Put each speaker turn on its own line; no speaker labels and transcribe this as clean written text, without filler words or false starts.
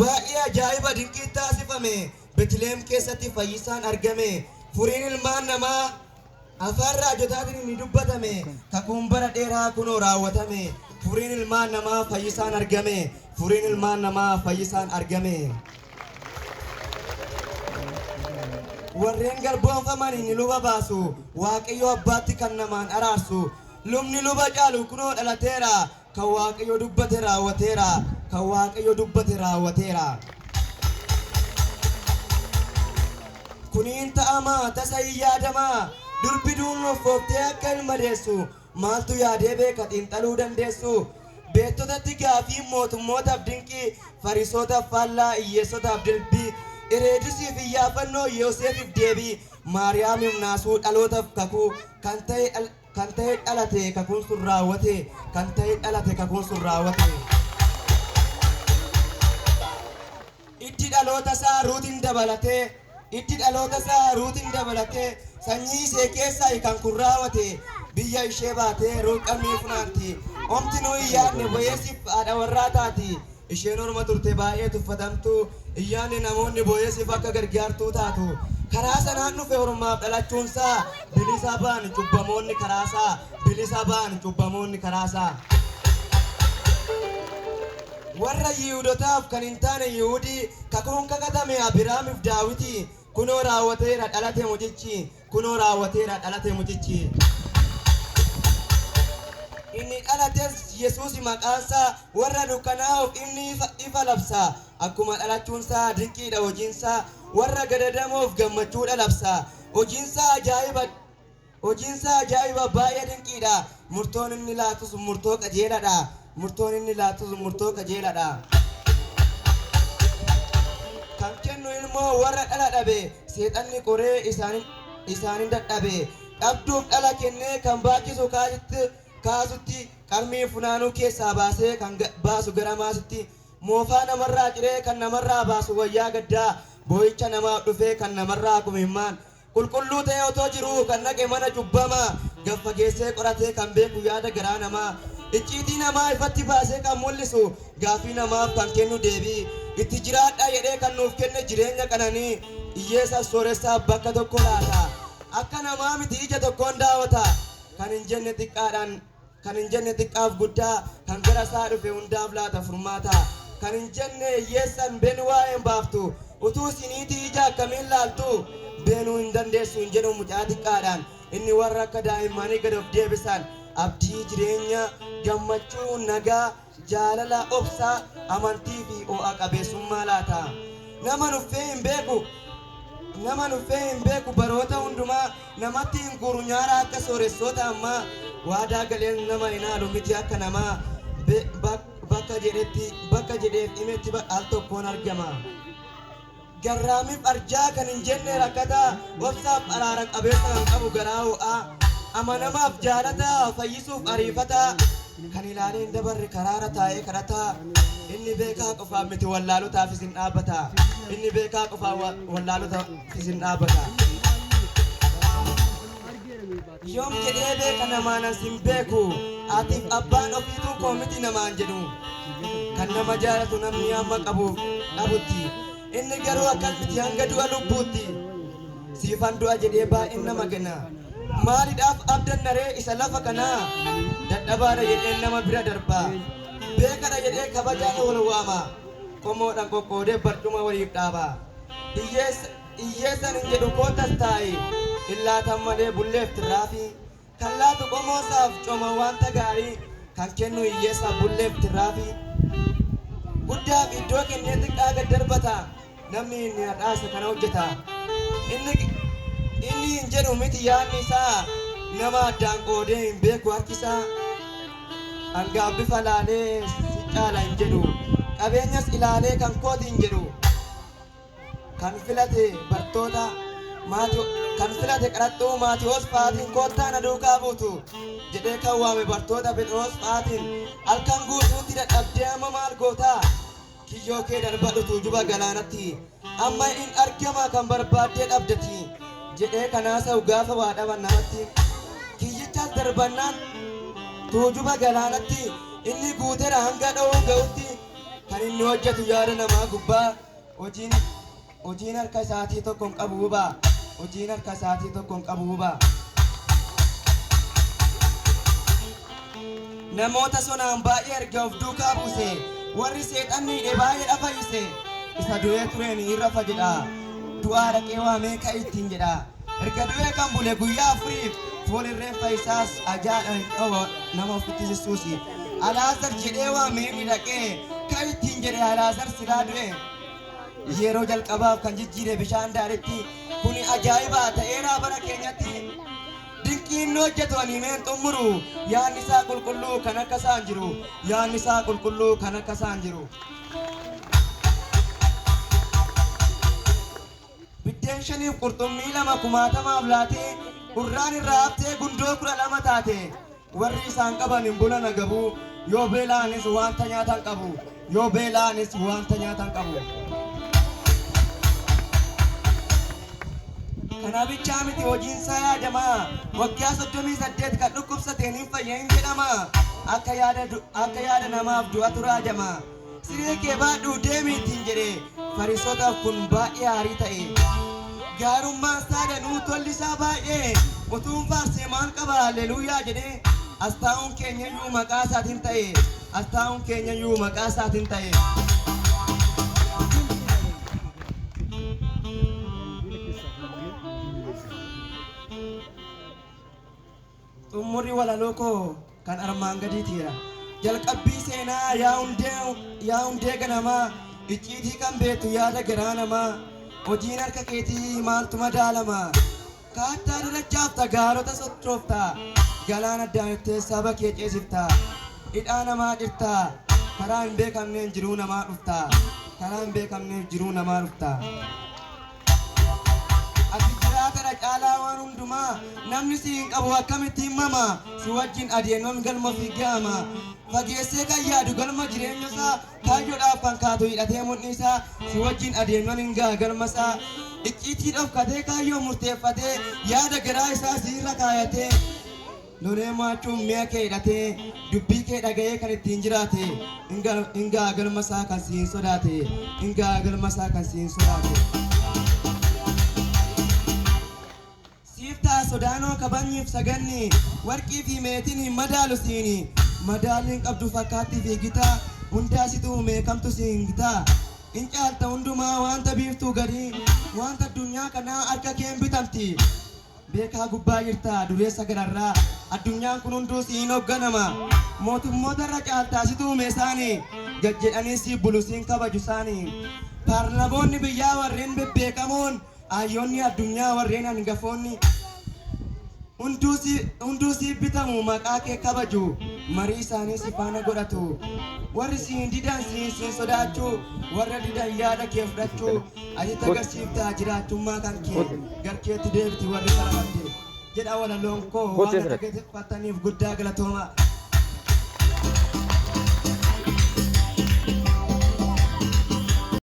baay'ee ajaa'iba dinqii taasifame Beetlehem keessatti fayyisaan argame furiin ilmaan namaa afaan raajotaatiin ni dubbatame kakuun bara dheeraa kunoo raawwatame furiin ilmaan namaa fayyisaan argame furiin ilmaan namaa fayyisaan argame warreen garboonfaman ni luba baasu waaqayyo abbaatti kan namaan araarsu lubni luba caalu kunoo dhalateera kan waaqayyo dubbate raawwateera kan waaqayyo dubbate raawwateera kuniin ta'amaa tasa hin yaadamaa durbi duunofooftee akka ilma deessu maaltu yaadee beeka xiinxaluu dandeessu beektotatti gaafii mootummootaaf dinqii farisootaaf faallaa hiyyeessotaaf dilbii Ereedisiif iyyaafannoo Yoosefiif deebii Maariyaamiif naasuu dhalootaaf kakuu kan ta'e dhalate kakuun sun raawwate kan ta'e dhalate kakuun sun raawwate itti dhaloota isaa ruutiin dabalatee sanyii ishee keessaa kan kun raawwate biyya ishee baatee ruuqamii funaanti omti nuu hin yaadne boyeessiif haadha warraa taati isheen orma turte baay'ee tuffatamtu iyyaanni namoonni boyeessiif akka gargaartuu taatu karaa sanaan dhufe ormaaf dhalachuunsaa bilisa ba'an cubbamoonni karaasaa bilisa ba'an cubbamoonni karaasaa warra yihudotaaf kan hin taane yihudii kakuun kakatame Abiraamiif Daawiti kunoo raawwateera dhalate mucichi kunoo raawwateera dhalate mucichi inni dhalates Yesuus maqaansaa warra dukkanaa'uuf inni ifa labsa akkuma dhalachuunsaa dinqiidha hojiinsaa warra gadadamoof gammachuudha labsa hojiinsaa ajaa'iba baay'ee dinqiidha murtoon inni laatus murtoo qajeeladha kan kennu ilmoo warra dhala dhabe seexanni qoree isaanin dadhabe dhabduuf dhala kennee kan baachisu kaasutti qarmii funaanuu keessaa baasee kan baasu gara maasitti moofaa namarraa ciree kan namarraa baasu wayyaa gaddaa boo'icha namaaf dhufee kan namarraa kumimmaan qulqulluu ta'e otoo jiruu kan naqe mana cubbamaa gaffageessee qoratee kan beeku yaada garaa namaa icciitii namaa ifatti baasee kan mul'isu gaafii namaaf kan kennu deebii itti jiraadhaa jedhee kan nuuf kenne jireenya qananii hiyyeessa sooressaaf bakka tokko laata akka namaa miti ija tokkoon daawwata kan hin jenne xiqqaaf guddaa kan gara isaa dhufe hundaaf laata furmaata kan hin jenne hiyyeessan been waa'een baaftu utuu isiniitii ija akkamiin laaltu beenuu hin dandeessu hin jedhu mucaa xiqqaadhaan inni warra akka daa'immanii gad of deebisan abdii jireenya gammachuu nagaa jaalala obsaa amantii fi ho'a qabeessummaa laata nama nuffee hin beeku baroota hundumaa namatti hin guru nyaara akka sooressoota ammaa waadaa galeen nama hin haalu miti akka namaa bakka jedheef himetti al tokkoon argama garraamiif arjaa kan hin jenne rakkataa obsaaf araara qabeessa kan qabu garaa ho'aa amanamaaf jaalataa fayyisuuf ariifataa kan ilaalee hin dabarre karaara taa'ee kadhataa inni beekaa qofaaf miti wallaaluutaafis hin dhaabbata inni beekaa qofaaf wallaaluutaafis hin dhaabbata yoom jedhee beeka namaanas hin beeku atiif abbaan ofiituu koo miti namaan jedhu kan nama jaalatu namni hamma qabuuf dhabutti inni garuu akkas miti hanga du'a lubbuutti siifan du'a jedhee baay'een nama gana maaliidhaaf abdannaree isa lafa kanaa dadhabaadha jedheen nama bira darbaa beekadha jedhee kabajaan wal waama qomoodhaan qoqqoodee barcuma waliif dhaaba hiyyeessan hin jedhu kootas taa'i illaatan malee bulleef tirraafi kan laatu qomoosaaf cooma wanta gaarii kan kennu hiyyeessaaf bulleef tirraafi guddaaf iddoo kennee xiqqaa gad darbata namni inni hadhaasa kana hojjeta inni hin jedhu miti yaadni isaa nama addaan qoodee hin beeku harkisaa hangaaf bifa laalee si caala hin jedhu qabeenyas ilaalee kan kooti hin jedhu kan filate bartoota kan filate qaraxxuu Maatiyos fa'aatiin koottaan aduukaa buutu jedhee kan waame bartoota Phexros fa'aatiin halkan guutuutti dadhabdee amma maal gootaa kiyyoo kee darbadhutu juba galaanatti amma in argama kan barbaaddee dhabdati jedhee kanaasa'u gaafa waa dhaban namatti kiyyichas darbannaan tuujuba galaanatti inni guuteera hanga dha'uu ga'utti kan kan inni hojjetu yaada namaa gubbaa hojiin harka isaatii tokko hin qabu huba hojiin harka isaatii tokko hin qabu huba namoota sonaan baay'ee erga of duukaa buuse warri seexanni baay'ee dhafayyise isa du'ee tureen irra fagidha du'aa dhaqee waamee ka ittiin jedha erga du'ee kan bule guyyaa afuriif foolirreen fayyisaas ajaadha hin dhawo nama ofitti jissuusi Alaazar jedhee waamee inni dhaqee ka ittiin jedhe Alaazar silaa du'e yeroo jalqabaaf kan jijjiire bishaan daaritti kuni ajaa'ibaa ta'eeraa bara keenyatti dinqiin hojjetu animeen xummuru yaadni isaa qulqulluu kan akka isaan jiru yaadni isaa qulqulluu kan akka isaan jiru biddeen shaniif qurxummii lama kumaatamaaf laatee urraan irraa haftee gundoo 12 taate warri isaan qaban hin bulan agabuu yoo beelaanis wanta nyaatan qabu yoo beelaanis wanta nyaatan qabu Kanabichaa miti hojiin isaa yaadamaa waggaa 38 kan dhukkubsateen hin fayyin jedhama akka yaada namaaf du'atu raajama siree kee baadhuu deemi ittiin jedhe Farisootaaf kun baay'ee haarii ta'e gaarummaan isaa danuu tolli isaa baay'ee utuun faarsee maal qaba halleluuyaa jedhe astaa'uun keenyayyuu maqaa isaatiin ta'e astaa'uun keenyayyuu maqaa isaatiin ta'e Umuri walaloko kan armaan gadiitira jalqabbii seenaa yaa hundee ganamaa icciitii kan beektu yaada garaa namaa hojiin harka keetii maaltu madaalama kaattaa dalachaafta gaarota sochoofta galaan addaanettee saba kee ceesifta hidhaa namaa dhirta karaa hin beekamneen jiruu namaa dhufta karaa hin beekamneen jiruu namaa dhufta Tara caalaa waan hundumaa namni si hin qabu akkamittiin mama si wajjin adeeman galma fiigama fageessee kan yaadu galma jireenya isaa kaayyoodhaaf kan kaatu hidhatee mul'ni isaa si wajjin adeeman hin galma isaa icciitii dhofkatee kaayyoo murteeffatee yaada garaa isaa siirra kaayatee lolee maachuun mi'a kee hidhatee dubbii kee dhaga'ee kan ittiin jiraate hingaa galma isaa kan siin sodaate hingaa galma isaa kan siin sodaate sodaanoo kabanyiif saganni warqii fi meetiin hin madaalu siini madaaliin qabdu fakkaatti fiigitaa hundaasitu meekamtu siin gitaa in caalta hundumaa wanta biiftuu gadii wanta addunyaa kanaa harka keen bitamti beekaa gubbaa jirta dureessa gararraa addunyaan kun hunduu siin hoogganama mootummoota irra caaltaasitu meesaanii gajjedhanii si bulu siin kabaju isaanii paarlamoonni biyyaa warreen bebbeekamoon ayyoonni addunyaa warreen hangafoonni hunduu si bitamu maqaa kee kabaju marii isaanii si faana godhatu warri siin didan siin sodaachuu warra didan yaada kee fudhachuu ajitti agarsiiftaa jiraachummaa kan kee garkeetti deebiti warri salamatte jedha walaloon koo waan dhaggeeffataniif guddaa galatooma